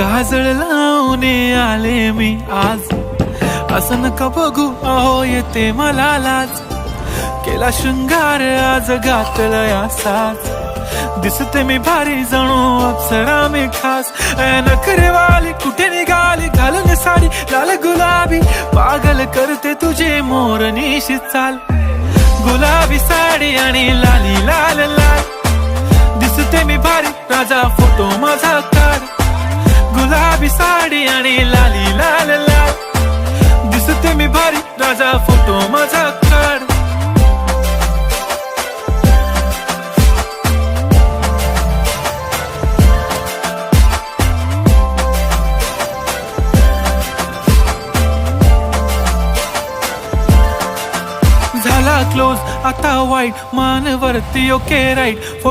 काजळ लावून आले मी आज, असं नका बघू अहो येते मला लाज. केला शृंगार आज घातला असाच, दिसते मी भारी जणू अप्सरा मी खास. नखरेवाली कुठे निघाली घालून साडी लाल गुलाबी, पागल करते तुझे मोरनीशी चाल. गुलाबी साडी आणि लाली लाल लाल, दिसते मी भारी राजा फोटो माझा काढ. गुलाबी साडी आणि लाली लाल लाल, दिसते मी भारी राजा फोटो माझा काढ. झाला क्लोज आता वाईट, मान वरती ओके राईट.